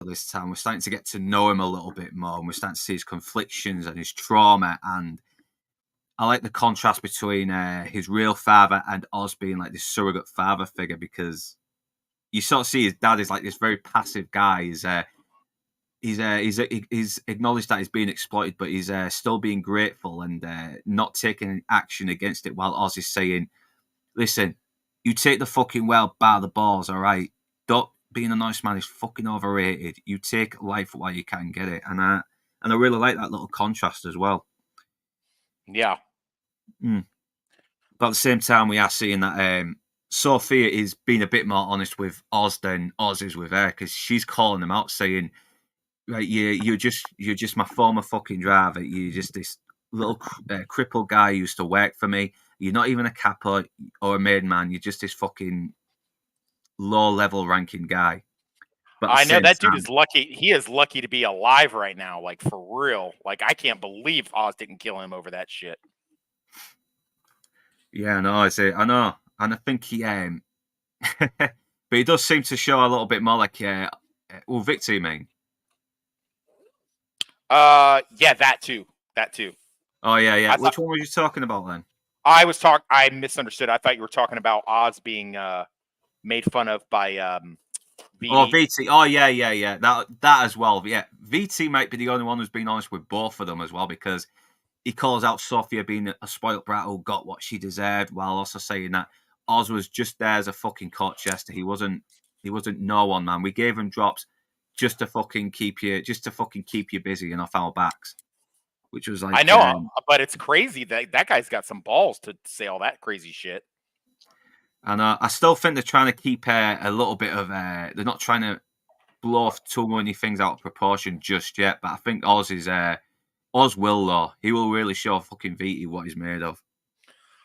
this time. We're starting to get to know him a little bit more, and we're starting to see his conflictions and his trauma. And I like the contrast between his real father and Oz being like this surrogate father figure, because you sort of see his dad is like this very passive guy. He's acknowledged that he's being exploited, but he's still being grateful and not taking action against it. While Oz is saying, "Listen, you take the fucking world by the balls, all right? Don't being a nice man is fucking overrated. You take life while you can get it." And I really like that little contrast as well. Yeah. But at the same time, we are seeing that Sophia is being a bit more honest with Oz than Oz is with her, because she's calling him out, saying, "Right, you're just my former fucking driver. You're just this little crippled guy who used to work for me. You're not even a capo or a main man. You're just this fucking low-level ranking guy." But I know that dude is lucky. He is lucky to be alive right now, like for real. Like I can't believe Oz didn't kill him over that shit. Yeah, I know, and I think he, but he does seem to show a little bit more like, well, Victor, you mean? Yeah, that too. Oh yeah. Which one were you talking about then? I misunderstood. I thought you were talking about Oz being made fun of by VT. Oh, VT. Oh yeah. That as well. Yeah, VT might be the only one who's been honest with both of them as well, because he calls out Sophia being a spoiled brat who got what she deserved, while also saying that Oz was just there as a fucking court jester. He wasn't no one, man. We gave him drops just to fucking keep you busy and off our backs. Which was like, I know, but it's crazy that guy's got some balls to say all that crazy shit. And I still think they're trying to keep a little bit of. They're not trying to blow off too many things out of proportion just yet. But I think Oz will, though. He will really show fucking VT what he's made of.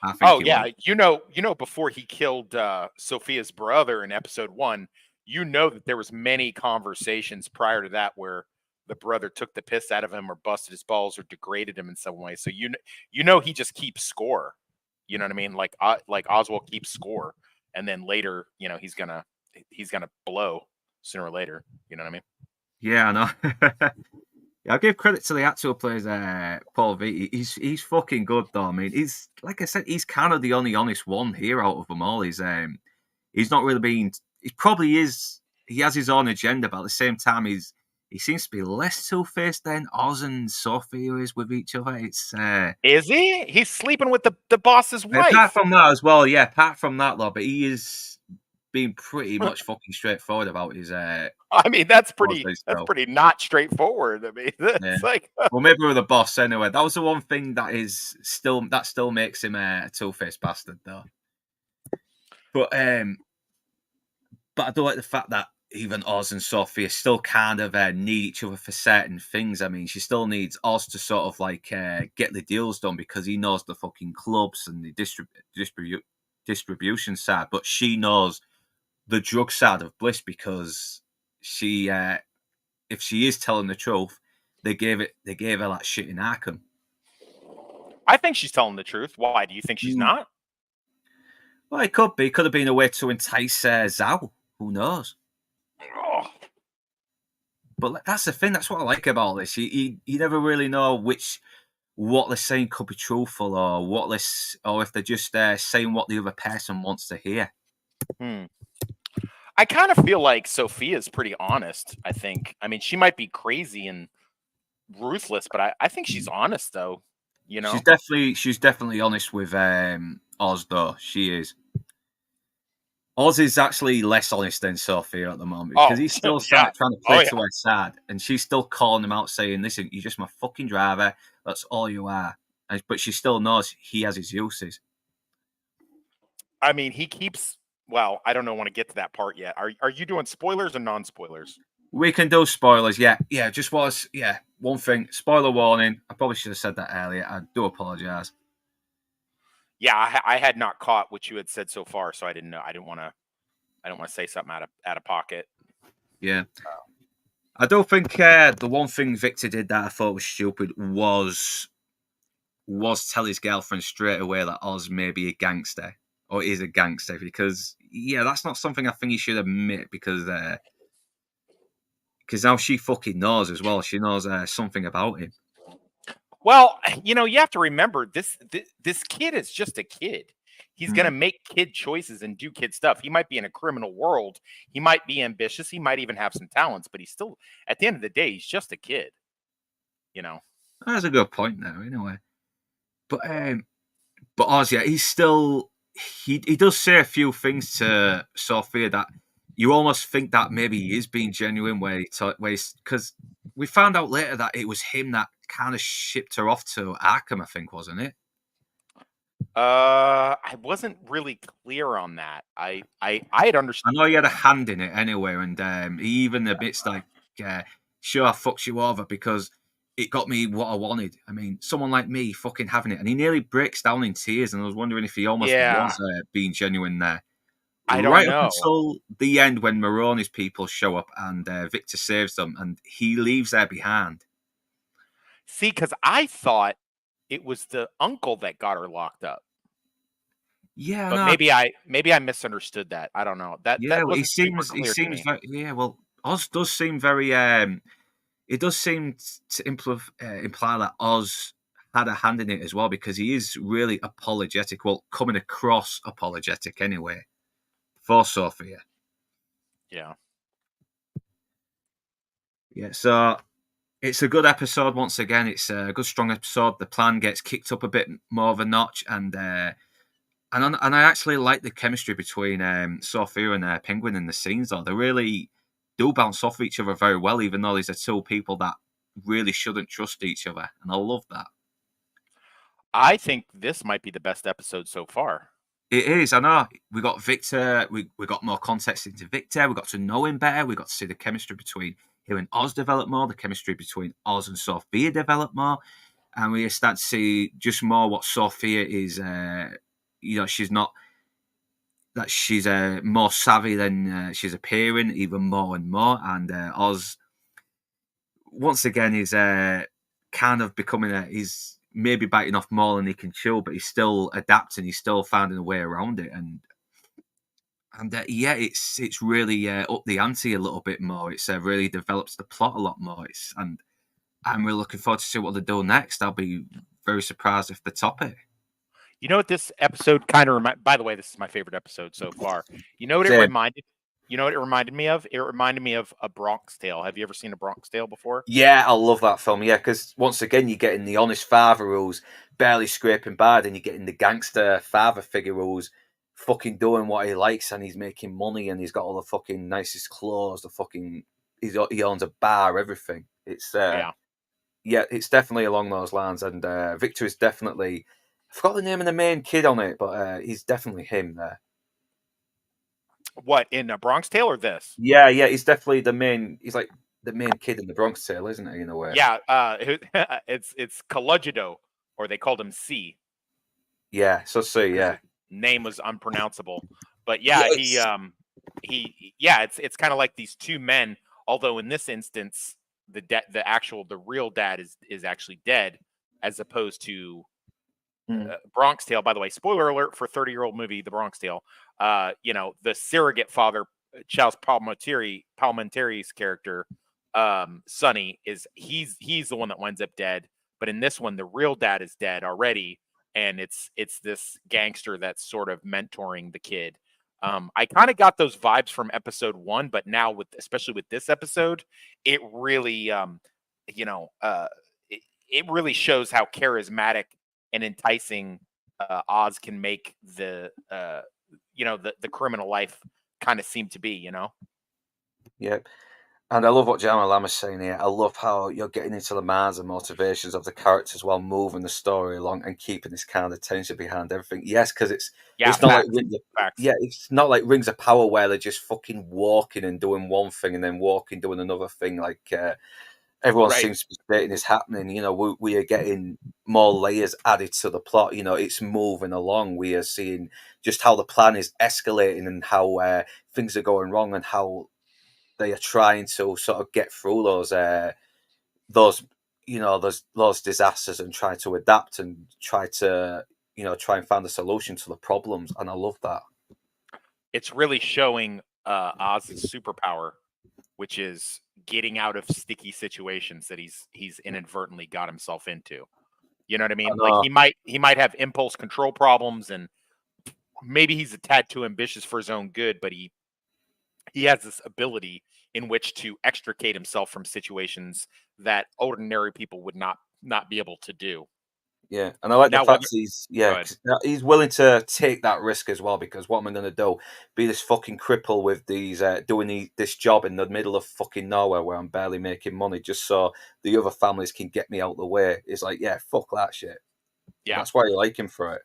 I think will. You know, before he killed Sophia's brother in episode 1, you know that there was many conversations prior to that where the brother took the piss out of him or busted his balls or degraded him in some way. So you know he just keeps score. You know what I mean? Like Oswald keeps score, and then later, you know, he's gonna blow sooner or later. You know what I mean? Yeah, I know. I give credit to the actor who plays Paul Vitti. He's fucking good though. I mean, he's like I said, he's kind of the only honest one here out of them all. He's not really being. He probably is. He has his own agenda, but at the same time, he seems to be less two-faced than Oz and Sophia is with each other. It's is he? He's sleeping with the boss's wife. Apart from that as well, yeah. Apart from that, though, but he is being pretty much fucking straightforward about his. I mean, that's pretty not straightforward. I mean, it's like. Well, maybe with the boss anyway. That was the one thing that still makes him a two-faced bastard, though. But I do like the fact that even Oz and Sophia still kind of need each other for certain things. I mean, she still needs Oz to sort of like get the deals done, because he knows the fucking clubs and the distribution side, but she knows the drug side of Bliss, because she, if she is telling the truth, they gave her that shit in Arkham. I think she's telling the truth. Why do you think she's not? Well, it could be. It could have been a way to entice Zhao. Who knows? Oh. But that's the thing. That's what I like about this. You never really know what they're saying could be truthful, or if they're just saying what the other person wants to hear. I kind of feel like Sophia's pretty honest. I think. I mean, she might be crazy and ruthless, but I think she's honest, though. You know, she's definitely honest with Oz, though. She is. Oz is actually less honest than Sophia at the moment, because he's still trying to play to her side, and she's still calling him out, saying, "Listen, you're just my fucking driver. That's all you are." But she still knows he has his uses. I mean, he keeps. Well, I don't want to get to that part yet. Are you doing spoilers or non-spoilers? We can do spoilers. Yeah. One thing, spoiler warning. I probably should have said that earlier. I do apologize. Yeah, I had not caught what you had said so far, so I didn't know. I don't want to say something out of pocket. Yeah. I don't think the one thing Victor did that I thought was stupid was tell his girlfriend straight away that Oz may be a gangster, or is a gangster, because that's not something I think he should admit, because because now she fucking knows as well. She knows something about him. Well, you have to remember this kid is just a kid. He's going to make kid choices and do kid stuff. He might be in a criminal world. He might be ambitious. He might even have some talents, but he's still, at the end of the day, he's just a kid. That's a good point there, in a way. But Oz, yeah, he's still he does say a few things to Sophia that you almost think that maybe he is being genuine, because we found out later that it was him that kind of shipped her off to Arkham, I think, wasn't it? I wasn't really clear on that. I had understood. I know he had a hand in it anyway, and he even admits like, sure, I fucked you over because it got me what I wanted. I mean, someone like me fucking having it, and he nearly breaks down in tears. And I was wondering if he almost was being genuine there. I don't right know. Up until the end, when Maroni's people show up and Victor saves them, and he leaves there behind. See, because I thought it was the uncle that got her locked up. Yeah, but no, maybe I misunderstood that. I don't know. That he seems very, well, Oz does seem very it does seem to imply that Oz had a hand in it as well, because he is really apologetic. Well, coming across apologetic anyway for Sophia. Yeah. Yeah, so it's a good episode once again. It's a good, strong episode. The plan gets kicked up a bit more of a notch, and I actually like the chemistry between Sophia and Penguin in the scenes, though. They really do bounce off each other very well, even though these are two people that really shouldn't trust each other. And I love that. I think this might be the best episode so far. It is. I know. We got Victor. We got more context into Victor. We got to know him better. We got to see the chemistry between him and Oz develop more. The chemistry between Oz and Sophia develop more. And we start to see just more what Sophia is. She's not... that she's more savvy than she's appearing, even more and more. And Oz, once again, is kind of becoming he's maybe biting off more than he can chew, but he's still adapting. He's still finding a way around it. And it's really up the ante a little bit more. It's really develops the plot a lot more. And I'm really looking forward to see what they do next. I'll be very surprised if they top it. You know what this episode kind of by the way, this is my favorite episode so far. You know what it reminded? You know what it reminded me of? It reminded me of A Bronx Tale. Have you ever seen A Bronx Tale before? Yeah, I love that film. Yeah, because once again, you're getting the honest father who's barely scraping by, then you're getting the gangster father figure who's fucking doing what he likes, and he's making money, and he's got all the fucking nicest clothes. He owns a bar, everything. It's it's definitely along those lines. And Victor is definitely... I forgot the name of the main kid on it, but he's definitely him there. What, in A Bronx Tale or this? Yeah, he's definitely the main. He's like the main kid in The Bronx Tale, isn't he? In a way. Yeah, it's Colugido, or they called him C. Yeah, so C. Yeah, name was unpronounceable, but yeah, it's kind of like these two men. Although in this instance, the real dad is actually dead, as opposed to Bronx Tale. By the way, spoiler alert for 30-year-old movie, The Bronx Tale. The surrogate father, Charles Palminteri's character, Sonny, he's the one that winds up dead. But in this one, the real dad is dead already, and it's this gangster that's sort of mentoring the kid. I kind of got those vibes from episode 1, but now especially with this episode, it really it really shows how charismatic and enticing Oz can make the criminal life kind of seem to be, Yep. And I love what Jamal Lam is saying here. I love how you're getting into the minds and motivations of the characters while moving the story along and keeping this kind of tension behind everything. Yes, because it's not it's not like Rings of Power where they're just fucking walking and doing one thing and then walking doing another thing. Like everyone seems to be stating is happening. We are getting more layers added to the plot. It's moving along. We are seeing just how the plan is escalating and how things are going wrong and how they are trying to sort of get through those disasters and try to adapt and try and find a solution to the problems. And I love that. It's really showing Oz's superpower, which is getting out of sticky situations that he's inadvertently got himself into. You know what I I mean? Like know. he might have impulse control problems, and maybe he's a tad too ambitious for his own good, but he has this ability in which to extricate himself from situations that ordinary people would not be able to do. Yeah, and I like the Now, fact whether he's go yeah, ahead. 'cause he's willing to take that risk as well. Because what am I going to do? Be this fucking cripple with these doing this job in the middle of fucking nowhere where I'm barely making money, just so the other families can get me out the way. It's like, yeah, fuck that shit. And Yeah. that's why I like him for it.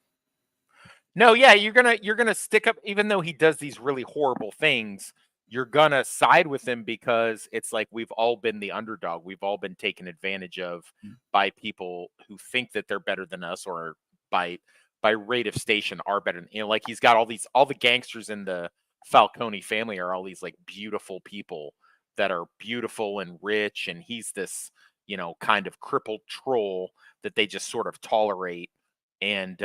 No, yeah, you're gonna stick up, even though he does these really horrible things. You're gonna side with him because it's like we've all been the underdog. We've all been taken advantage of by people who think that they're better than us, or by rate of station are better than, like he's got all the gangsters in the Falcone family are all these like beautiful people that are beautiful and rich, and he's this, kind of crippled troll that they just sort of tolerate, and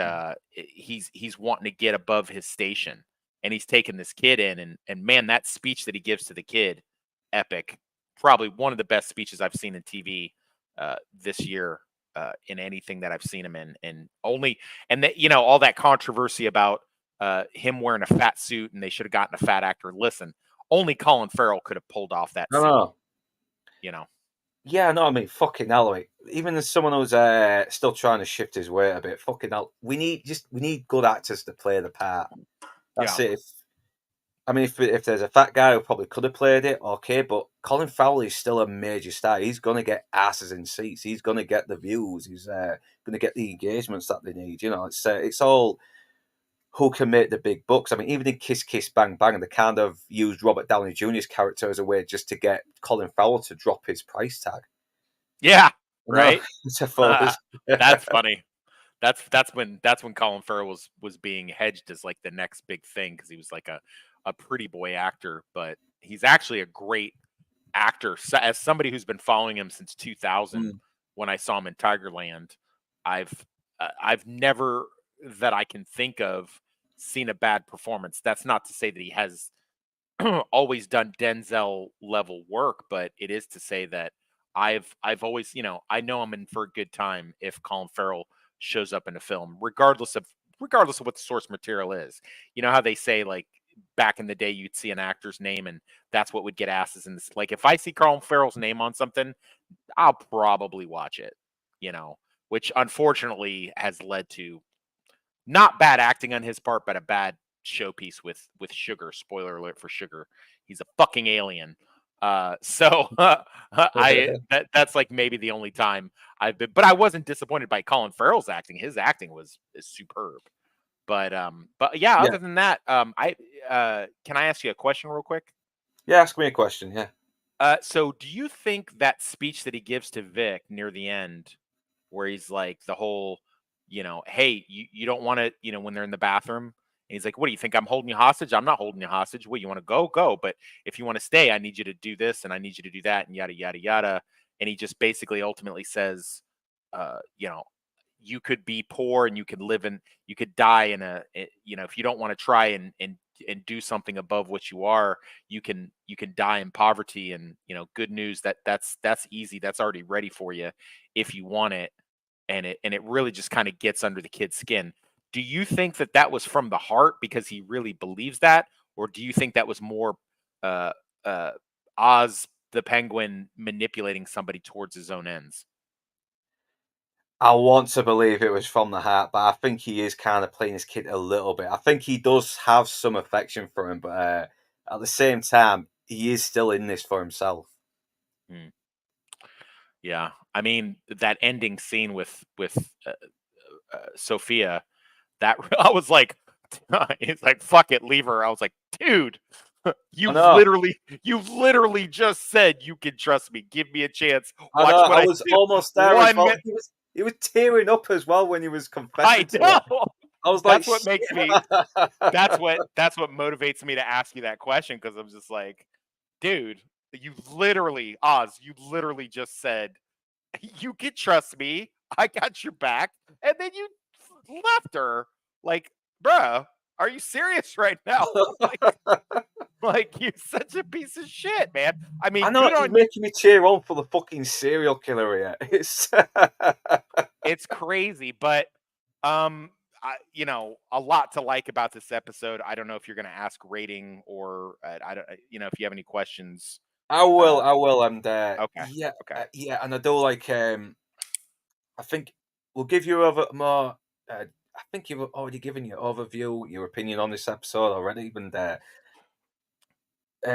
he's wanting to get above his station, and he's taking this kid in, and man, that speech that he gives to the kid, epic. Probably one of the best speeches I've seen in TV this year, in anything that I've seen him in, and that, all that controversy about him wearing a fat suit and they should have gotten a fat actor. Listen, only Colin Farrell could have pulled off that No, scene. no. You know. Yeah, no, I mean, fucking hell, like, even as someone who's still trying to shift his weight a bit, fucking hell, we need good actors to play the part. That's Yeah. it. If there's a fat guy who probably could have played it, okay, but Colin Farrell is still a major star. He's gonna get asses in seats. He's gonna get the views. He's gonna get the engagements that they need. It's all who can make the big bucks. I mean, even in Kiss Kiss Bang Bang, they kind of used Robert Downey Jr.'s character as a way just to get Colin Farrell to drop his price tag. Yeah. No, Right. suppose. That's funny. That's when Colin Farrell was being hedged as like the next big thing, because he was like a pretty boy actor, but he's actually a great actor. As somebody who's been following him since 2000, Mm. when I saw him in Tigerland, I've never, that I can think of, seen a bad performance. That's not to say that he has always done Denzel level work, but it is to say that I've always, I know I'm in for a good time if Colin Farrell shows up in a film, regardless of what the source material is. You know how they say, like, back in the day you'd see an actor's name and that's what would get asses in this. Like, if I see Colin Farrell's name on something, I'll probably watch it, which unfortunately has led to not bad acting on his part, but a bad showpiece with Sugar. Spoiler alert for Sugar. He's a fucking alien. So that's like maybe the only time I've been, but I wasn't disappointed by Colin Farrell's acting. His acting is superb. But yeah, Yeah, other than that, I can I ask you a question real quick? yeah. Ask me a question. Yeah. So do you think that speech that he gives to Vic near the end, where he's like the whole, hey, you don't want to, when they're in the bathroom, and he's like, what do you think? I'm holding you hostage? I'm not holding you hostage. What, you want to go? Go. But if you want to stay, I need you to do this and I need you to do that, and yada, yada, yada. And he just basically ultimately says, uh, you know, you could be poor and you could die in if you don't want to try and do something above what you are, you can die in poverty. And good news, that's easy. That's already ready for you if you want it. And it really just kind of gets under the kid's skin. Do you think that was from the heart because he really believes that, or do you think that was more uh uh Oz the Penguin manipulating somebody towards his own ends? I want to believe it was from the heart, but I think he is kind of playing his kid a little bit. I think he does have some affection for him, but at the same time, he is still in this for himself. Hmm. Yeah, I mean that ending scene with Sophia, that I was like, it's like, fuck it, leave her. I was like, dude, I you've know, literally you've literally just said you can trust me. Give me a chance. I know. Watch what I I was do. almost there as One well. minute. He was tearing up as well when he was confessing I to her. know. I was like, That's what shit. makes me. That's what motivates me to ask you that question, because I'm just like, dude, you literally, Oz, you literally just said you can trust me. I got your back, and then you left her. Like, bruh. Are you serious right now? Like you're such a piece of shit, man. I I mean, know good he's on you. making me cheer on for the fucking serial killer here. It's It's crazy, but a lot to like about this episode. I don't know if you're going to ask rating or I don't, if you have any questions. I will, and Okay, okay. yeah, and I do like. I think we'll give you over more. I think you've already given your overview, your opinion on this episode already. And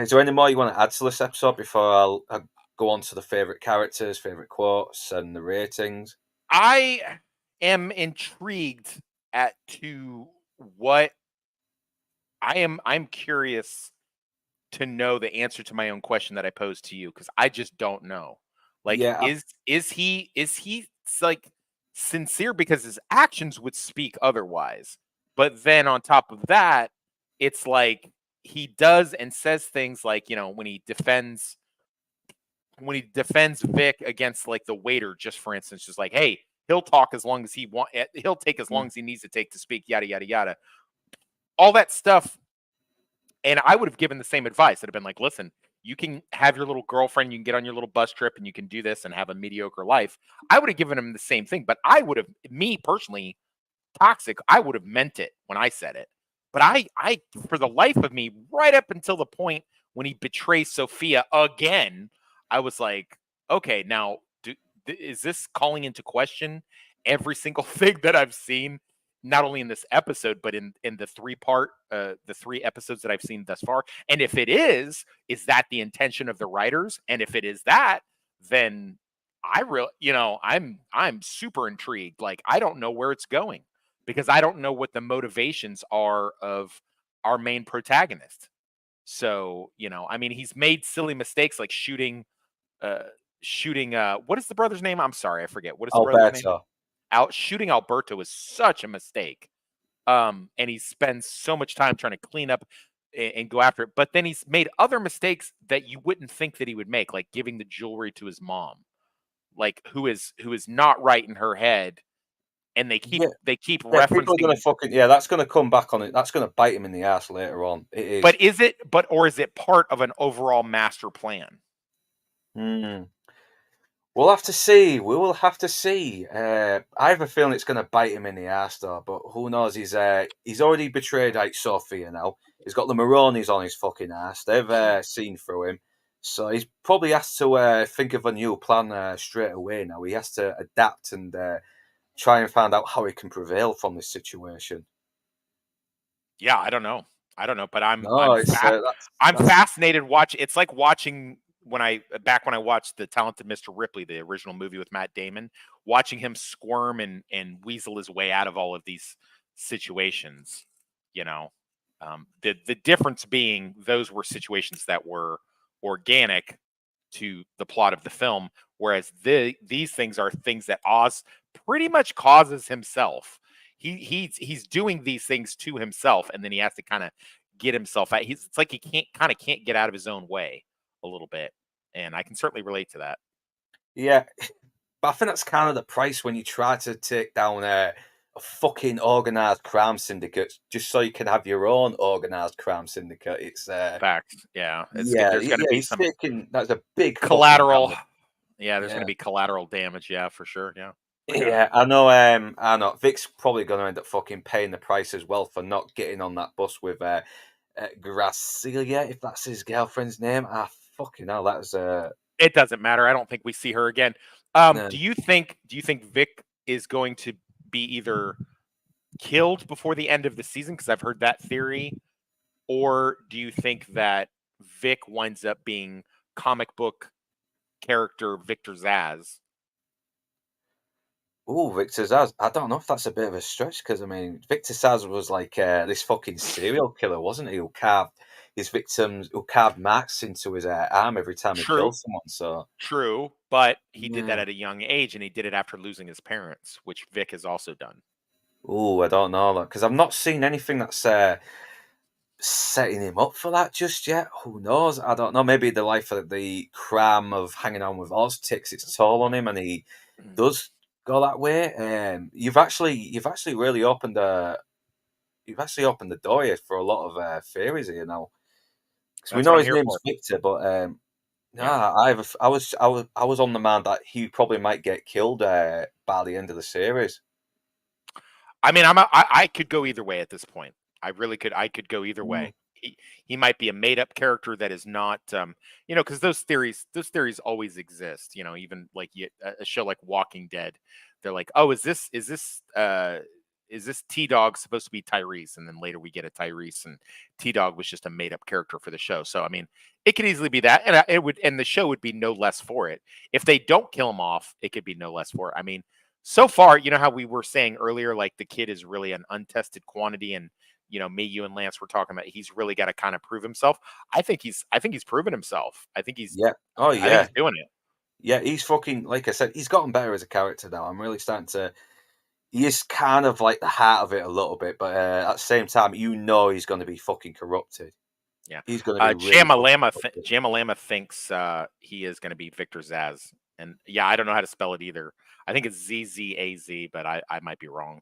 is there any more you want to add to this episode before I go on to the favorite characters, favorite quotes, and the ratings? I am intrigued at to what I'm curious to know the answer to my own question that I posed to you because I just don't know. Like, Yeah, is he like sincere because his actions would speak otherwise? But then on top of that, it's like he does and says things like when he defends Vic against like the waiter, just for instance, just like, hey, he'll talk as long as he'll take as long as he needs to take to speak, yada yada yada, all that stuff. And I would have given the same advice. I'd have been like, listen, you can have your little girlfriend, you can get on your little bus trip and you can do this and have a mediocre life. I would have given him the same thing, but I would have, me personally, toxic, I would have meant it when I said it. But I, for the life of me, right up until the point when he betrays Sophia again, I was like, okay, now, is this calling into question every single thing that I've seen, not only in this episode, but in the 3 episodes that I've seen thus far? And if it is that the intention of the writers? And if it is that, then I'm super intrigued. Like I don't know where it's going because I don't know what the motivations are of our main protagonist. So, I mean, he's made silly mistakes like uh shooting what is the brother's name? I'm sorry, I forget. What is the brother's name? Alberto. Out shooting Alberto is such a mistake. And he spends so much time trying to clean up and go after it. But then he's made other mistakes that you wouldn't think that he would make, like giving the jewelry to his mom, like who is not right in her head, and they keep Yeah, they keep yeah. People are gonna referencing. fucking That's gonna come back on it. That's gonna bite him in the ass later on. It is. Or is it part of an overall master plan? Hmm. We'll have to see. We will have to see. I have a feeling it's going to bite him in the ass, though. But who knows? He's already betrayed like Sophia now. He's got the Maronis on his fucking ass. They've seen through him, so he's probably has to think of a new plan straight away. Now he has to adapt and try and find out how he can prevail from this situation. Yeah, I don't know, but No, it's I'm that's fascinated. It's like watching when I watched The Talented Mr. Ripley, the original movie with Matt Damon, watching him squirm and weasel his way out of all of these situations. You know, the difference being those were situations that were organic to the plot of the film, whereas these things are things that Oz pretty much causes himself. He's doing these things to himself, and then he has to kind of get himself out. It's like he can't get out of his own way a little bit, and I can certainly relate to that. yeah. But I think that's kind of the price when you try to take down a fucking organized crime syndicate just so you can have your own organized crime syndicate. It's Facts, yeah. There's going to be he's some taking that's a big fucking collateral. gamble. Yeah, there's going to Yeah, be collateral damage. Yeah, for sure. Yeah. Yeah. yeah. I know. Vic's probably going to end up fucking paying the price as well for not getting on that bus with Gracilia, if that's his girlfriend's name. Ah, fucking hell, that was It doesn't matter. I don't think we see her again. no. Do you think Vic is going to be either killed before the end of the season? Because I've heard that theory. Or do you think that Vic winds up being comic book character Victor Zaz? Oh, Victor Zaz. I don't know if that's a bit of a stretch because I mean, Victor Zaz was like this fucking serial killer, wasn't he? Who carved his victims, who carved marks into his arm every time he True, killed someone. So true, but he did that yeah. at a young age, and he did it after losing his parents, which Vic has also done. Oh, I don't know because I've not seen anything that's setting him up for that just yet. Who knows? I don't know. Maybe the life of the cram of hanging on with Oz takes its toll on him, and he does go that way. You've actually really opened you've actually opened the door here for a lot of theories here now. So we That's know what I'm his here name's for. Victor, but Yeah. I was on the mind that he probably might get killed by the end of the series. I mean, I could go either way at this point. I really could. I could go either Mm. way. He might be a made up character that is not, because those theories always exist. Even like a show like Walking Dead, they're like, oh, is this T Dog supposed to be Tyrese? And then later we get a Tyrese, and T Dog was just a made up character for the show. So I mean, it could easily be that, and and the show would be no less for it. If they don't kill him off, it could be no less for it. I mean, so far, you know how we were saying earlier, like the kid is really an untested quantity, and me, you, and Lance were talking about he's really got to kind of prove himself. I think he's proven himself. Yeah. Oh I think yeah. he's doing it. Yeah, he's fucking like I said, he's gotten better as a character now. I'm really starting to. He is kind of like the heart of it a little bit, but at the same time, he's going to be fucking corrupted. Yeah. He's going to be really fucking corrupted. Jamalama thinks he is going to be Victor Zaz, and yeah, I don't know how to spell it either. I think it's ZZAZ, but I might be wrong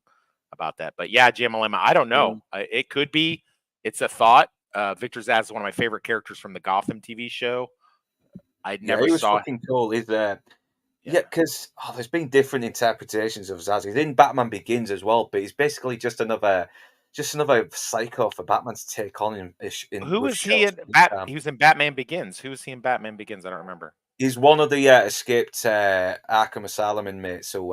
about that. But yeah, Jamalama, I don't know. Mm. It could be. It's a thought. Victor Zaz is one of my favorite characters from the Gotham TV show. I Yeah, never he was saw. fucking cool. He's Yeah. yeah, because there's been different interpretations of Zaz. He's in Batman Begins as well, but he's basically just another psycho for Batman to take on in Who with was he shots. in He was in Batman Begins. Who was he in Batman Begins? I don't remember. He's one of the escaped Arkham Asylum inmates. So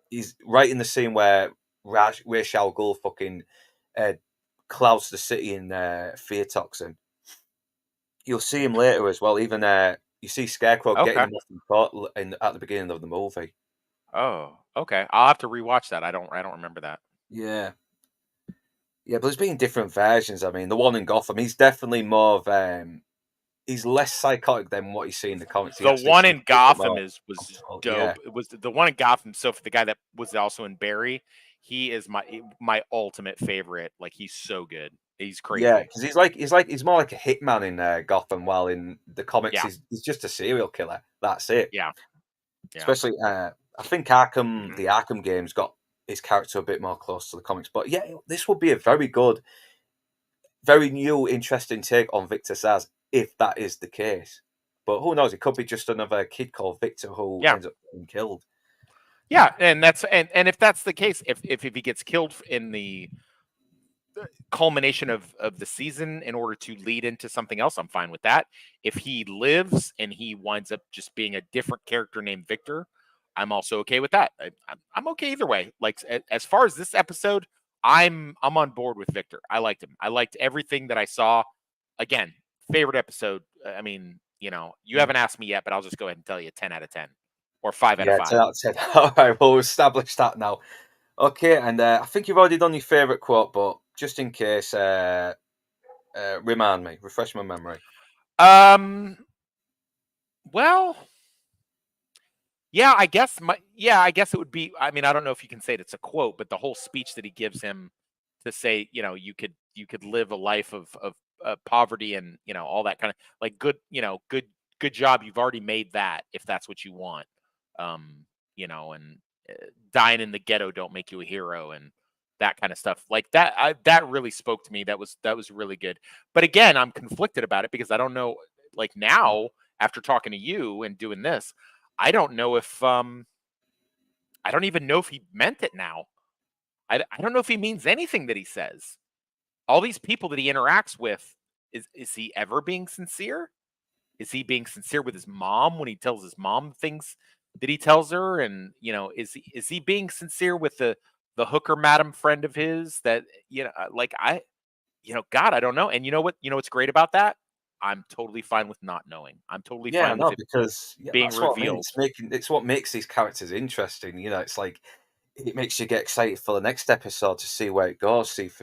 he's right in the scene where Ra's al Ghul fucking uh, clouds the city in fear toxin. You'll see him later as well. Even you see Scarecrow getting Okay. him off the court at the beginning of the movie. Oh, okay. I'll have to rewatch that. I don't remember that. Yeah, yeah, but there's been different versions. I mean, the one in Gotham, he's definitely more of he's less psychotic than what you see in the comics. He The actually one seems in a bit Gotham more was comfortable. Yeah, dope. It was the one in Gotham. So for the guy that was also in Barry, he is my ultimate favorite. Like he's so good. He's yeah, crazy. because he's more like a hitman in Gotham, while in the comics Yeah, he's just a serial killer. That's it. yeah, yeah. Especially, I think the Arkham games got his character a bit more close to the comics. But yeah, this would be a very good, very new, interesting take on Victor Saz if that is the case. But who knows? It could be just another kid called Victor who Yeah. ends up being killed. Yeah, and that's and if that's the case, if he gets killed in the culmination of the season in order to lead into something else, I'm fine with that. If he lives and he winds up just being a different character named Victor, I'm also okay with that. I'm okay either way. Like as far as this episode, I'm on board with Victor. I liked him. I liked everything that I saw. Again, favorite episode. I mean, you Mm. haven't asked me yet, but I'll just go ahead and tell you 10 out of 10 or 5 out of Yeah, 10 5. out of 10. All right, well, we'll establish that now. Okay, and I think you've already done your favourite quote, but just in case, remind me, refresh my memory. Um, well, I guess it would be. I mean, I don't know if you can say it's a quote, but the whole speech that he gives him to say, you could live a life of poverty and all that kind of like good job. You've already made that if that's what you want. And dying in the ghetto don't make you a hero and that kind of stuff like that. That really spoke to me. That was really good. But again, I'm conflicted about it because I don't know. Like now, after talking to you and doing this, I don't know if I don't even know if he meant it now. I don't know if he means anything that he says. All these people that he interacts with, is he ever being sincere? Is he being sincere with his mom when he tells his mom things that he tells her? And is he being sincere with the hooker madam friend of his that like God, I don't know. And you know what? You know what's great about that? I'm totally fine with not knowing. I'm totally Yeah, fine with no, it because yeah, being that's what I mean. revealed. It's what makes these characters interesting. It's like it makes you get excited for the next episode to see where it goes. See if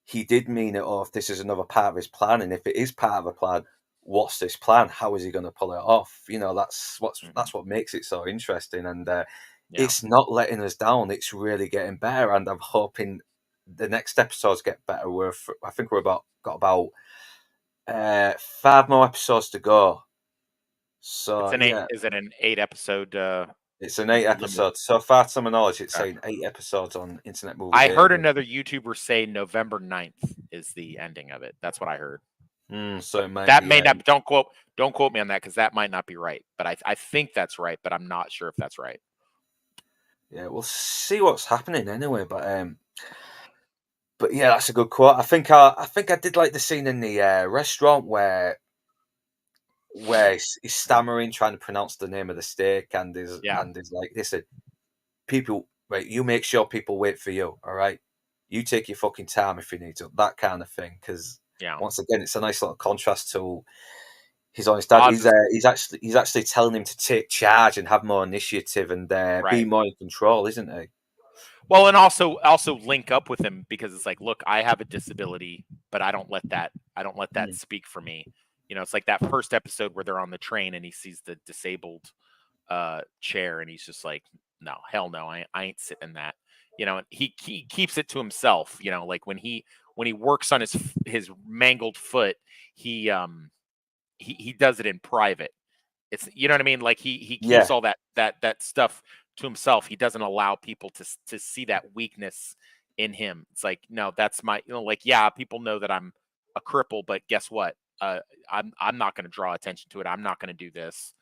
he did mean it, or if this is another part of his plan. And if it is part of a plan, what's this plan? How is he going to pull it off? Mhm. That's what makes it so interesting. And Yeah. it's not letting us down. It's really getting better. And I'm hoping the next episodes get better. I think got about 5 more episodes to go. It's So an eight. yeah, Is it an 8 episode? It's an 8 limited. episode. So far to my knowledge, it's Okay. saying 8 episodes on Internet Movie I heard Database. another YouTuber say November 9th is the ending of it. That's what I heard. So it might That be may not. Don't quote me on that because that might not be right. But I think that's right. But I'm not sure if that's right. yeah, we'll see what's happening anyway. But yeah, that's a good quote. I think I did like the scene in the restaurant where he's stammering, trying to pronounce the name of the steak, and Yeah. is like, listen, people, right? You make sure people wait for you. All right, you take your fucking time if you need to. That kind of thing. Because Yeah. once again, it's a nice little contrast to his honest dad. Oz He's actually telling him to take charge and have more initiative and be right. more in control, isn't he? Well, and also link up with him because it's like, look, I have a disability, but I don't let that speak for me. It's like that first episode where they're on the train and he sees the disabled chair and he's just like, no, hell no, I ain't sitting in that. And he keeps it to himself. Like when he works on his mangled foot, he does it in private. It's what I mean. Like he Yeah, keeps all that stuff to himself. He doesn't allow people to see that weakness in him. It's like, no, that's my like, yeah, people know that I'm a cripple, but guess what? I'm not going to draw attention to it. I'm not going to do this.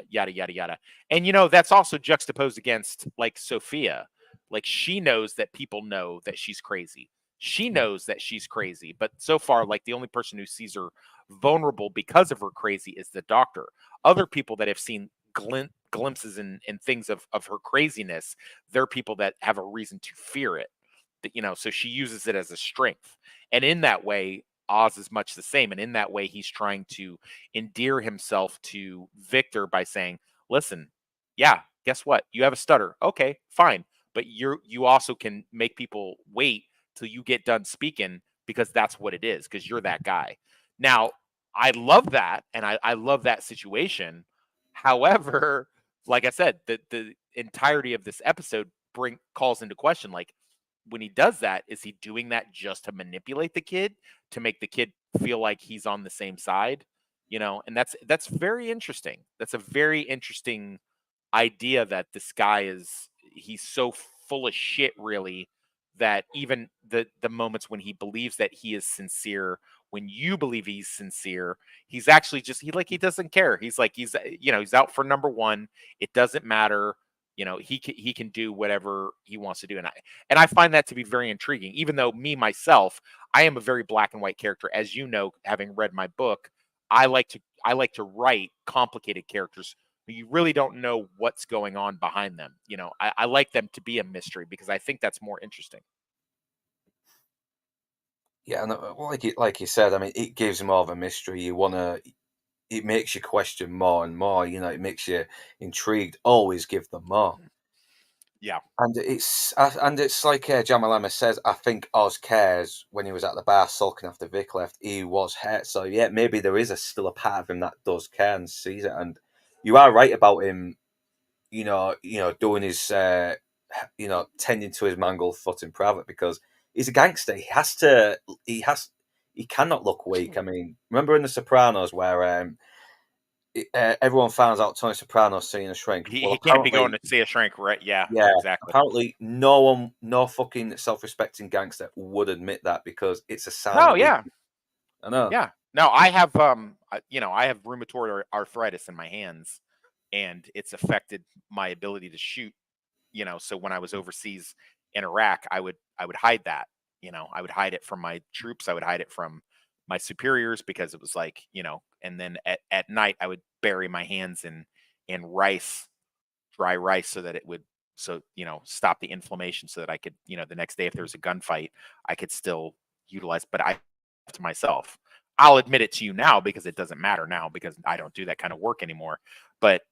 Yada yada yada. And that's also juxtaposed against like Sophia. Like she knows that people know that she's crazy. She knows that she's crazy, but so far, like the only person who sees her vulnerable because of her crazy is the doctor. Other people that have seen glimpses and things of her craziness, they're people that have a reason to fear it. So she uses it as a strength. And in that way, Oz is much the same. And in that way, he's trying to endear himself to Victor by saying, listen, yeah, guess what? You have a stutter. Okay, fine. But you also can make people wait till you get done speaking because that's what it is, because you're that guy. Now, I love that, and I love that situation. However, like I said, the entirety of this episode calls into question, like, when he does that, is he doing that just to manipulate the kid, to make the kid feel like he's on the same side? And that's very interesting. That's a very interesting idea that this guy he's so full of shit, really, that even the moments when he believes that he is sincere, when you believe he's sincere, he's actually just he doesn't care. He's like, he's out for number one. It doesn't matter. He can do whatever he wants to do, and I find that to be very intriguing. Even though me myself, I am a very black and white character, as you know, having read my book. I like to write complicated characters. You really don't know what's going on behind them. I like them to be a mystery because I think that's more interesting. yeah, and like you said, I mean, it gives more of a mystery. It makes you question more and more. It makes you intrigued. Always give them more. Yeah. And it's like Jamalama says. I think Oz cares when he was at the bar sulking after Vic left. He was hurt, so yeah, maybe there is still a part of him that does care and sees it. And you are right about him. Doing his tending to his mangled foot in private because he's a gangster. He cannot look weak. I mean, remember in The Sopranos where everyone finds out Tony Soprano's seeing a shrink. He, Well, he can't be going apparently, to see a shrink, right? Yeah, yeah, exactly. apparently no fucking self-respecting gangster would admit that because it's a sign No, of yeah, weakness. I know. yeah. No, I have I have rheumatoid arthritis in my hands, and it's affected my ability to shoot. So when I was overseas in Iraq, I would hide that. I would hide it from my troops. I would hide it from my superiors because it was like, and then at night I would bury my hands in rice, dry rice, so that it would stop the inflammation, so that I could, the next day if there was a gunfight, I could still utilize. But I to myself, I'll admit it to you now because it doesn't matter now because I don't do that kind of work anymore. But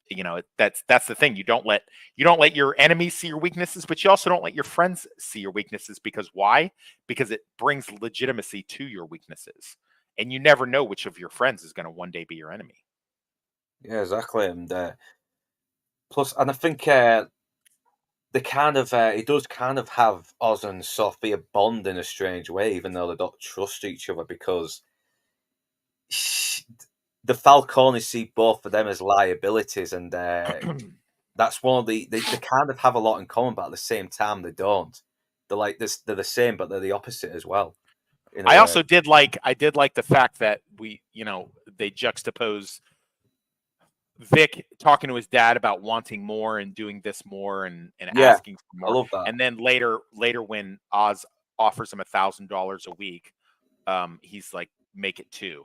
that's the thing. You don't let your enemies see your weaknesses, but you also don't let your friends see your weaknesses. Because why? Because it brings legitimacy to your weaknesses, and you never know which of your friends is going to one day be your enemy. Yeah, exactly. And plus, and I think they kind of it does kind of have Oz and Sophia bond in a strange way, even though they don't trust each other because sh- the Falcones see both of them as liabilities, and That's one of they kind of have a lot in common, but at the same time they don't. They're like this. They're the same, but they're the opposite as well, in a I way. also did like the fact that they juxtapose Vic talking to his dad about wanting more and doing this more and Yeah, asking for I more. love that. And then later when Oz offers him $1,000 a week, he's like, make it two.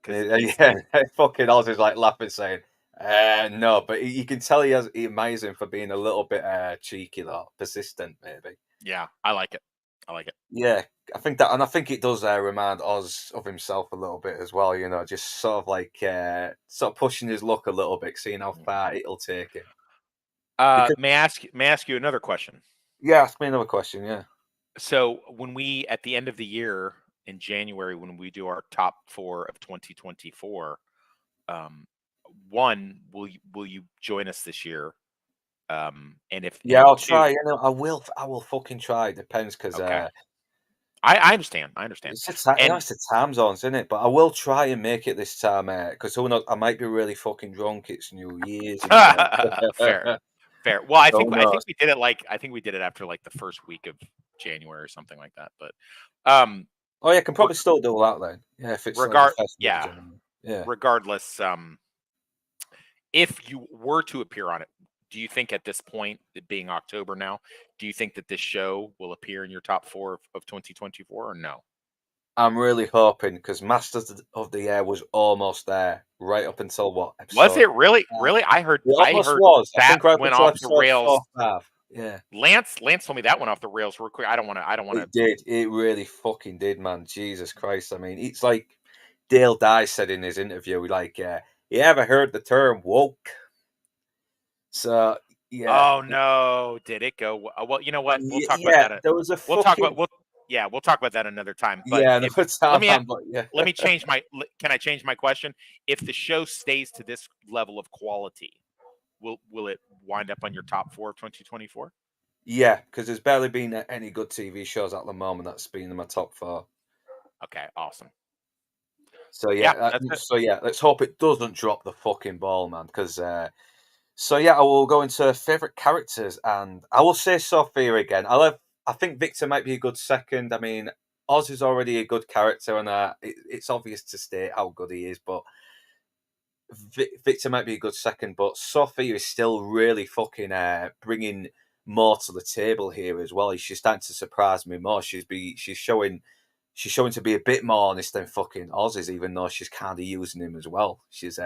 Yeah, fucking Oz is like laughing, saying, "No," but you can tell he admires him for being a little bit cheeky, though, persistent, maybe. Yeah, I like it. Yeah, I think that, and I think it does remind Oz of himself a little bit as well. You know, just sort of like sort of pushing his luck a little bit, seeing how far it'll take him. Because May I ask you another question? yeah, ask me another question. Yeah. So when we at the end of the year in January, when we do our top 4 of 2024, one, will you join us this year? Yeah, And I'll two, try. You know, I will fucking try. It depends because okay, I understand. it's it's the time zones, isn't it? But I will try and make it this time, because who knows? I might be really fucking drunk. It's New Year's, you know. fair. Well, I So think who I knows? think we did it after like the first week of January or something like that. But um, Oh yeah, I can reg- probably still do that then. Yeah, if it's like the first week of yeah. January. Yeah. Regardless, if you were to appear on it, do you think at this point, it being October now, do you think that this show will appear in your top 4 of 2024 or no? I'm really hoping because Masters of the Air was almost there, right up until what Was episode? it really? Uh, Really? it I almost heard was. I that think right up went until off the episode four rails. or five. Yeah. Lance told me that went off the rails real quick. I don't want to. It did. It really fucking did, man. Jesus Christ. I mean, it's like Dale Dye said in his interview, like, you ever heard the term woke? So, yeah. Oh no, did it go? Well, you know what? We'll talk about Yeah, that. there was a We'll talk fucking. about we'll talk about that another time. But Yeah, if another let time, me man, but yeah. let me change my. Can I change my question? If the show stays to this level of quality, will it wind up on your top 4 of 2024? Yeah, because there's barely been any good TV shows at the moment that's been in my top four. Okay, awesome. So yeah, Yeah, that's it. let's hope it doesn't drop the fucking ball, man. Because so yeah, I will go into favorite characters, and I will say Sophia again. I think Victor might be a good second. I mean, Oz is already a good character, and it's obvious to state how good he is. But Victor might be a good second, but Sophia is still really fucking bringing more to the table here as well. She's starting to surprise me more. She's showing to be a bit more honest than fucking Oz is, even though she's kind of using him as well. She's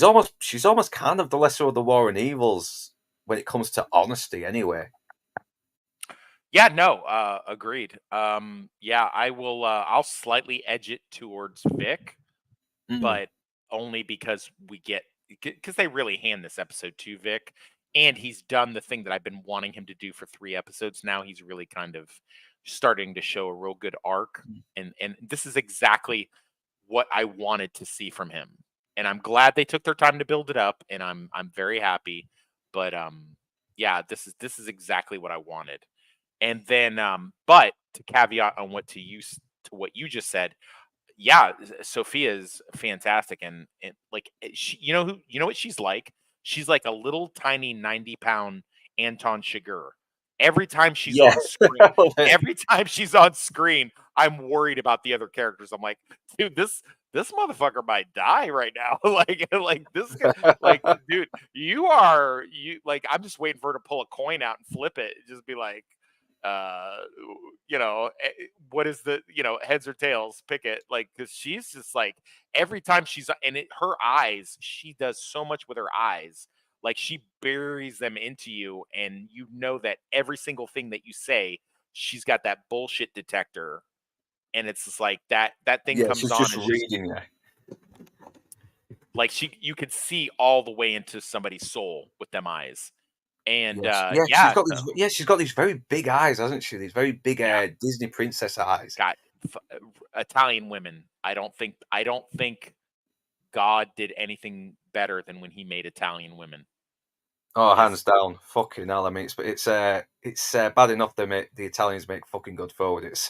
almost kind of the lesser of the Warren Evils when it comes to honesty, anyway. Yeah, no, agreed. Yeah, I will. I'll slightly edge it towards Vic, but only because they really hand this episode to Vic, and he's done the thing that I've been wanting him to do for 3 episodes now. He's really kind of starting to show a real good arc, and this is exactly what I wanted to see from him. And I'm glad they took their time to build it up, and I'm very happy. But yeah, this is exactly what I wanted. And then but to caveat on what you just said, yeah, Sophia is fantastic, and like you know what she's like? She's like a little tiny 90-pound Anton Chigurh. Every time she's Yeah, on screen, every time she's on screen, I'm worried about the other characters. I'm like, dude, this motherfucker might die right now. like this like dude, you like I'm just waiting for her to pull a coin out and flip it. Just be like, uh what is the heads or tails, pick it, like, because she's just like every time she's her eyes, she does so much with her eyes, like she buries them into you, and you know that every single thing that you say, she's got that bullshit detector, and it's just like that thing yeah, comes she's on, just it's just reading you. like you could see all the way into somebody's soul with them eyes. And Yes, yeah, yeah, she's got these very big eyes, hasn't she? These very big yeah, Disney princess eyes. got Italian women. I don't think God did anything better than when he made Italian women. Oh, His hands down, fucking hell! I mean, it's bad enough the Italians make fucking good food. It's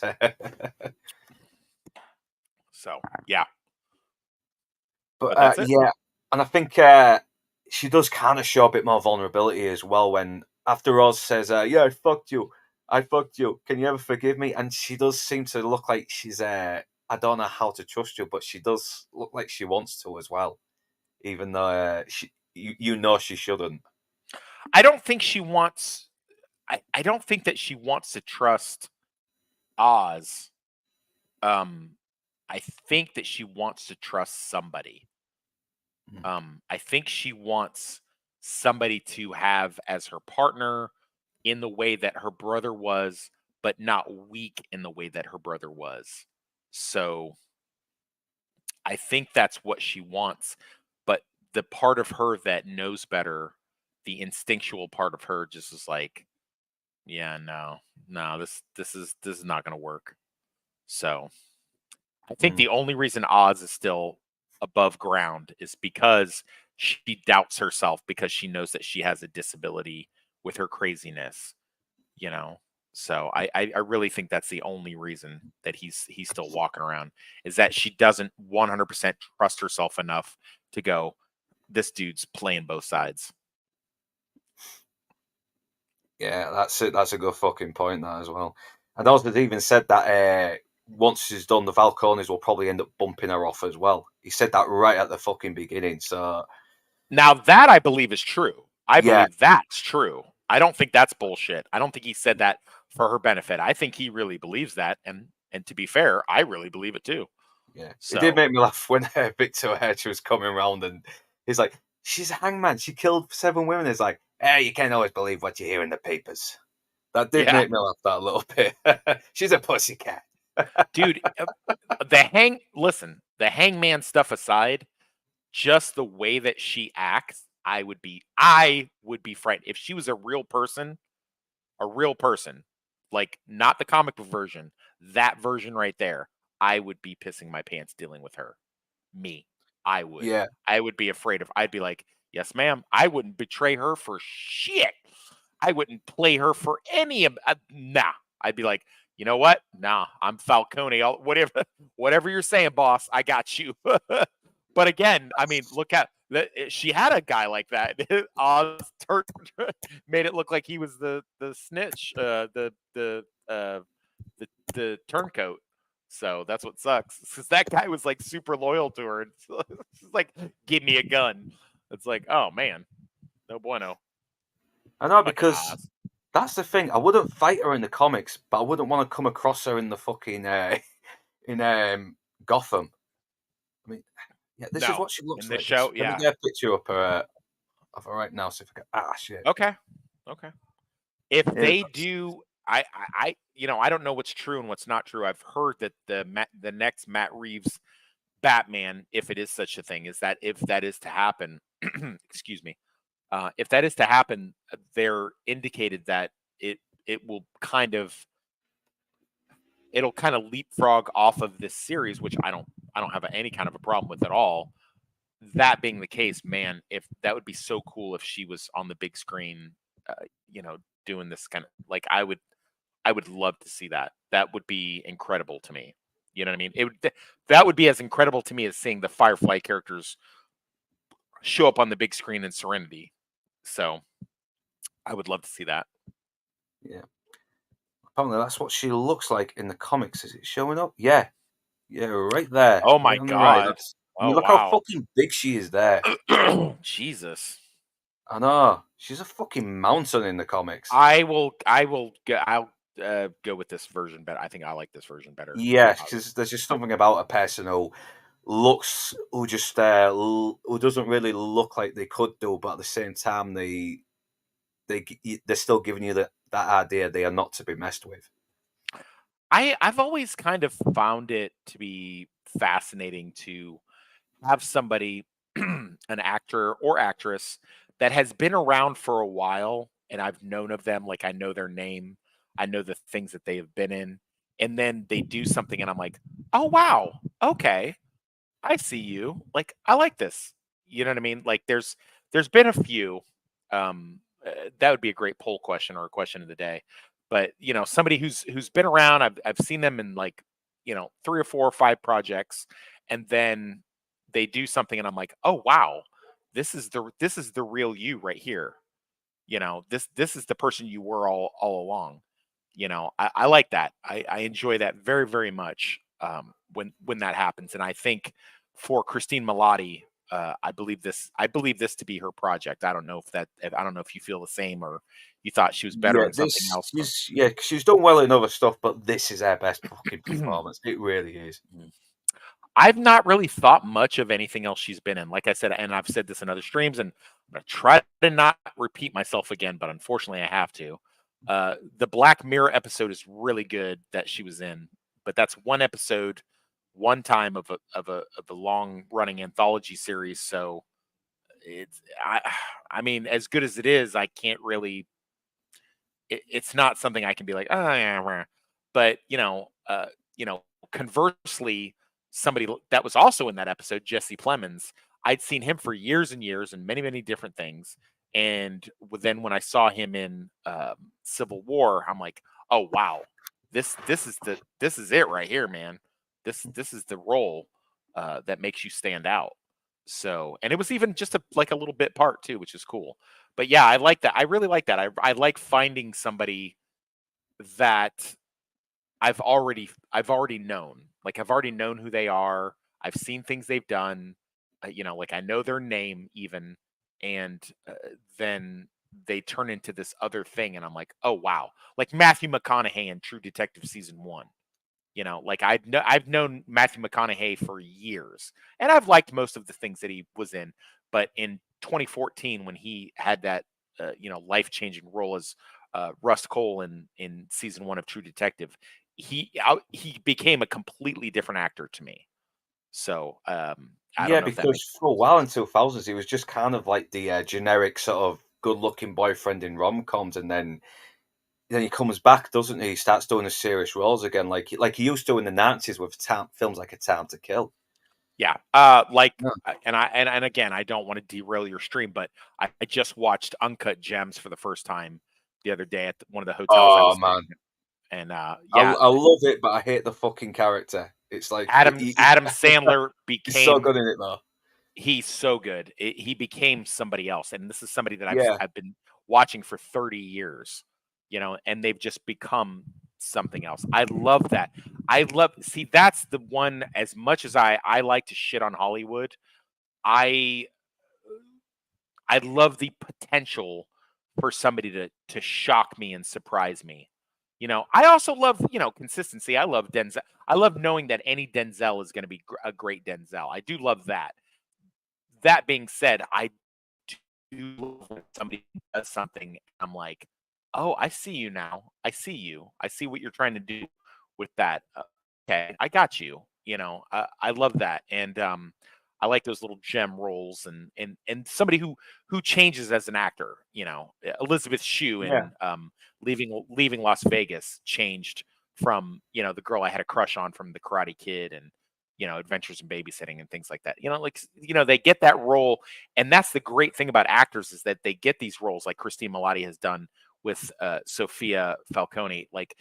So yeah, but but that's it. yeah, and I think she does kind of show a bit more vulnerability as well when after Oz says, "Yeah, I fucked you. Can you ever forgive me?" And she does seem to look like she's, I don't know how to trust you, but she does look like she wants to as well, even though you know she shouldn't. I don't think she wants. I don't think that she wants to trust Oz. Um, I think that she wants to trust somebody. Mm. I think she wants somebody to have as her partner in the way that her brother was, but not weak in the way that her brother was. So I think that's what she wants. But the part of her that knows better, the instinctual part of her just is like, yeah, no, this is not gonna work. So I think Mm. the only reason Oz is still above ground is because she doubts herself because she knows that she has a disability with her craziness, you know. So I really think that's the only reason that he's still walking around is that she doesn't 100% trust herself enough to go, this dude's playing both sides. Yeah, that's it. That's a good fucking point, that as well. And Oz has even said that once she's done, the Falcones will probably end up bumping her off as well. He said that right at the fucking beginning. So Now that I believe is true. I yeah, believe that's true. I don't think that's bullshit. I don't think he said that for her benefit. I think he really believes that, and to be fair, I really believe it too. yeah, it did So make me laugh when Victor Hedge was coming around and he's like, "She's a hangman. She killed 7 women." It's like, you can't always believe what you hear in the papers. That did yeah, make me laugh that little bit. She's a pussycat. dude, the hangman stuff aside, just the way that she acts, I would be frightened if she was a real person, like not the comic book version, that version right there. I would be pissing my pants dealing with her. Me, I would. Yeah, I would be afraid of. I'd be like, yes, ma'am. I wouldn't betray her for shit. I wouldn't play her for any of. Nah. I'd be like, you know what? Nah, I'm Falcone. Whatever, whatever you're saying, boss. I got you. But again, I mean, look at she had a guy like that. Oz made it look like he was the snitch, the turncoat. So that's what sucks. Because that guy was like super loyal to her. It's like, give me a gun. It's like, oh man, no bueno. I know Fucking because Oz. that's the thing. I wouldn't fight her in the comics, but I wouldn't want to come across her in the fucking in Gotham. I mean, yeah, this is No, what she looks in this like. This, show, let me yeah. get a picture up of her right now. See if I can. Ah, shit. Okay, okay. If Here we they go. do, I don't know what's true and what's not true. I've heard that the next Matt Reeves Batman, if it is such a thing, is that if that is to happen, excuse me, if that is to happen, they're indicated that it will it'll kind of leapfrog off of this series, which I don't have any kind of a problem with at all. That being the case, man, if that would be so cool if she was on the big screen, you know, doing this kind of like I would love to see that. That would be incredible to me. You know what I mean? That would be as incredible to me as seeing the Firefly characters show up on the big screen in Serenity. So I would love to see that. Yeah. Apparently, that's what she looks like in the comics. Is it showing up? Yeah. Yeah, right there, Oh right my on the right. god. That's. I mean, Oh look how wow. fucking big she is there. Jesus. I know. She's a fucking mountain in the comics. I'll go with this version better. I think I like this version better. Yeah, because there's just something about a person who just who doesn't really look like they could do, but at the same time they're still giving you that idea they are not to be messed with. I've always kind of found it to be fascinating to have somebody, an actor or actress that has been around for a while and I've known of them, like I know their name, I know the things that they have been in, and then they do something and I'm like, "Oh wow. Okay. I see you. Like I like this." You know what I mean? Like there's been a few that would be a great poll question or a question of the day. But, somebody who's been around, I've seen them in like, 3 or 4 or 5 projects and then they do something and I'm like, "Oh wow." this is the real you right here. This is the person you were all along. I like that. I enjoy that very, very much, when that happens. And I think for Christine Milioti, I believe this to be her project. I don't know if you feel the same, or you thought she was better Yeah, in something else. she's done well in other stuff, but this is her best fucking performance. It really is. I've not really thought much of anything else she's been in. Like I said, and I've said this in other streams, and I'm gonna try to not repeat myself again, but unfortunately I have to. The Black Mirror episode is really good that she was in, but that's one episode, one time of a long running anthology series. So it's I mean, as good as it is, I can't really. It's not something I can be like, oh yeah, rah." But conversely, that was also in that episode, Jesse Plemons. I'd seen him for years and years and many, many different things. And then when I saw him in Civil War, I'm like, oh wow, this is it right here, man. This is the role that makes you stand out. So, and it was even just like a little bit part too, which is cool. But yeah, I like that. I really like that. I like finding somebody that I've already known. Like I've already known who they are. I've seen things they've done. Like I know their name even, and then they turn into this other thing, and I'm like, oh wow, like Matthew McConaughey in True Detective season 1. Like I've known Matthew McConaughey for years, and I've liked most of the things that he was in. But in 2014, when he had that life changing role as Rust Cole in season 1 of True Detective, he became a completely different actor to me. So I don't Yeah, know if that because makes for a sense. while in 2000s, he was just kind of like the generic sort of good-looking boyfriend in rom-coms, and then he comes back, doesn't he? He starts doing the serious roles again, like he used to in the 90s with films like A Time to Kill. Yeah. Yeah. And again, I don't want to derail your stream, but I just watched Uncut Gems for the first time the other day at one of the hotels I Oh was man, staying at. And yeah, I love it, but I hate the fucking character. It's like Adam Sandler he's so became good in it though. he's so good. He became somebody else, and this is somebody that I've Yeah, I've been watching for 30 years, and they've just become something else. I love that. I love see that's the one. As much as I like to shit on Hollywood, I I love the potential for somebody to shock me and surprise me. I also love, consistency. I love Denzel. I love knowing that any Denzel is going to be a great Denzel. I do love that. That being said, I do love when somebody does something. I'm like, oh, I see you now. I see you. I see what you're trying to do with that. Okay, I got you. I love that, and I like those little gem roles, and somebody who changes as an actor. Elizabeth Shue yeah, in leaving Las Vegas changed from the girl I had a crush on from The Karate Kid and Adventures in Babysitting and things like that. They get that role, and that's the great thing about actors is that they get these roles like Christine Milioti has done with Sophia Falcone. Like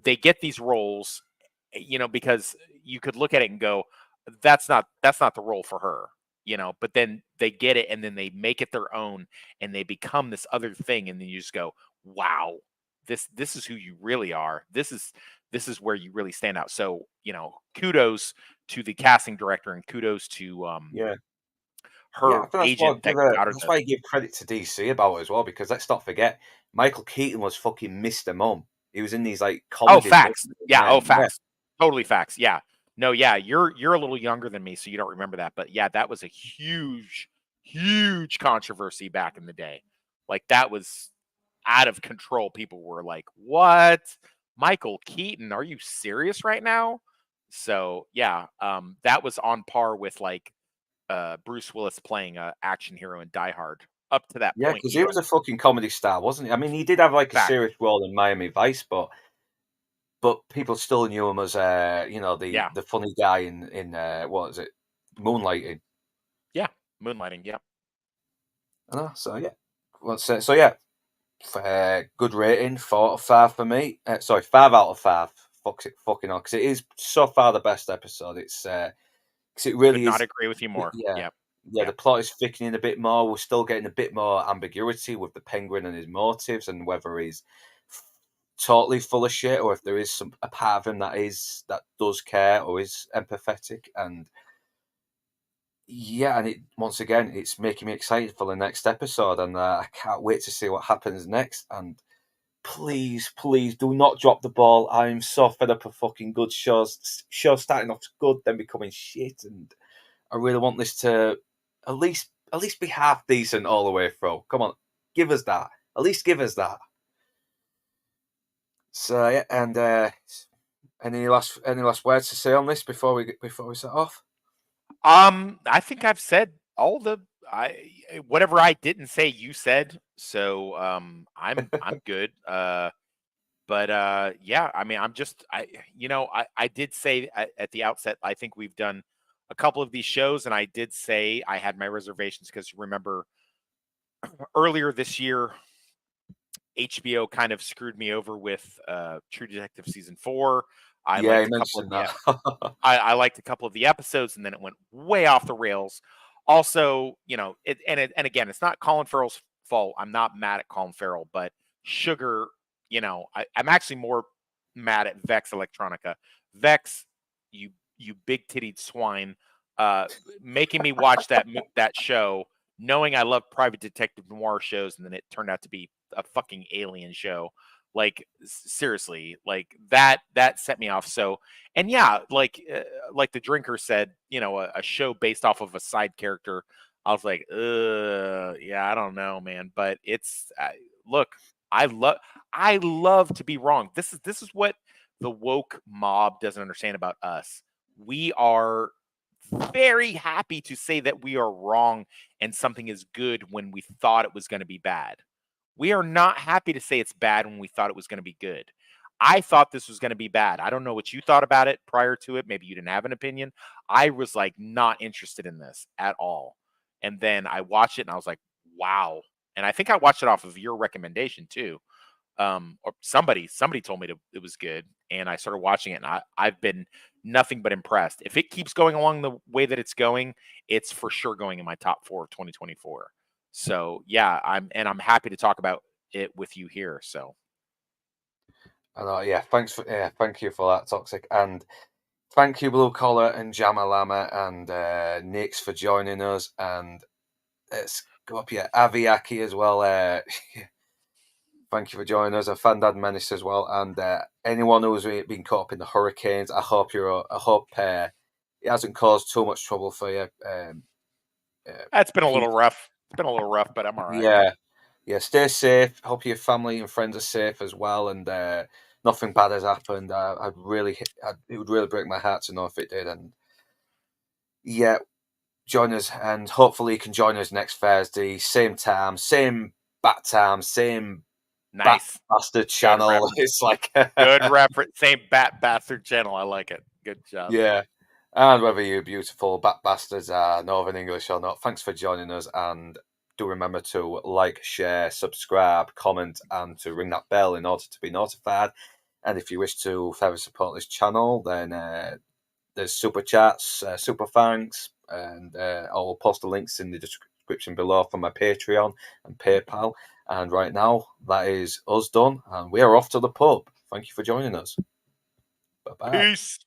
they get these roles, because you could look at it and go, that's not the role for her. But then they get it and then they make it their own and they become this other thing, and then you just go, wow, this is who you really are. This is where you really stand out. So, kudos to the casting director and kudos to yeah. Yeah, I her think agent that got her that's the. why I give credit to DC about it as well, because let's not forget, Michael Keaton was fucking Mr. Mum. He was in these like Oh, comedies, wasn't facts. he? And Yeah. Oh, then yeah, facts. Totally facts. Yeah. No, yeah. You're a little younger than me, so you don't remember that. But yeah, that was a huge, huge controversy back in the day. Like that was out of control. People were like, "What? Michael Keaton? Are you serious right now?" So yeah, that was on par with like Bruce Willis playing a action hero in Die Hard. Up to that yeah, point, because he even. was a fucking comedy star, wasn't he? I mean, he did have like a Facts. serious role in Miami Vice, but people still knew him as Yeah. the funny guy in what is it, Moonlighting. Yeah. Moonlighting. Yeah. I know, so yeah, so yeah, good rating, 4 out of 5 for me. Sorry, 5 out of 5. Fucking on, because it is so far the best episode. It's because it Could really not is. agree with you more. Yeah, Yeah. the plot is thickening a bit more. We're still getting a bit more ambiguity with the Penguin and his motives, and whether he's totally full of shit or if there is a part of him that does care or is empathetic. And yeah, and once again, it's making me excited for the next episode, and I can't wait to see what happens next. And please, please do not drop the ball. I'm so fed up of fucking good shows. Shows starting off good, then becoming shit, and I really want this to at least be half decent all the way through. Come on, give us that. At least give us that. So yeah, and any last words to say on this before we set off? I think I've said all the whatever I didn't say, you said. So I'm good. Yeah, I mean, I did say at the outset, I think we've done a couple of these shows, and I did say I had my reservations because remember earlier this year, HBO kind of screwed me over with True Detective season 4. I liked a couple of I liked a couple of the episodes, and then it went way off the rails. Also, and again, it's not Colin Farrell's fault. I'm not mad at Colin Farrell, but Sugar, I'm actually more mad at Vex Electronica. Vex, you big tittied swine, making me watch that show, knowing I love private detective noir shows, and then it turned out to be a fucking alien show. Like seriously, like that set me off. So, and yeah, like the drinker said, a show based off of a side character. I was like, yeah, I don't know, man. But it's look, I love to be wrong. This is what the woke mob doesn't understand about us. We are very happy to say that we are wrong and something is good when we thought it was going to be bad. We are not happy to say it's bad when we thought it was going to be good. I thought this was going to be bad. I don't know what you thought about it prior to it. Maybe you didn't have an opinion. I was like not interested in this at all. And then I watched it and I was like, wow. And I think I watched it off of your recommendation too. Or somebody told me it was good, and I started watching it, and I've been nothing but impressed. If it keeps going along the way that it's going, it's for sure going in my top 4 of 2024. So yeah, I'm happy to talk about it with you here. So Yeah, thank you for that, Toxic, and thank you, Blue Collar and Jamalama and Nix for joining us, and let's go up here, Aviaki as well. Thank you for joining us, a Fandad Menace as well, and anyone who's been caught up in the hurricanes. I hope it hasn't caused too much trouble for you. it's been a little rough. It's been a little rough, but I'm all right. Yeah. Stay safe. Hope your family and friends are safe as well, and nothing bad has happened. It would really break my heart to know if it did. And yeah, join us, and hopefully you can join us next Thursday, same time, same bat time, same nice bastard channel. It's like good reference. Same bat bastard channel. I like it. Good job. Yeah. And whether you beautiful bat bastards are Northern English or not, thanks for joining us, and do remember to like, share, subscribe, comment, and to ring that bell in order to be notified. And if you wish to further support this channel, then there's super chats, super thanks, and I will post the links in the description below for my Patreon and PayPal. And right now, that is us done, and we are off to the pub. Thank you for joining us. Bye-bye. Peace.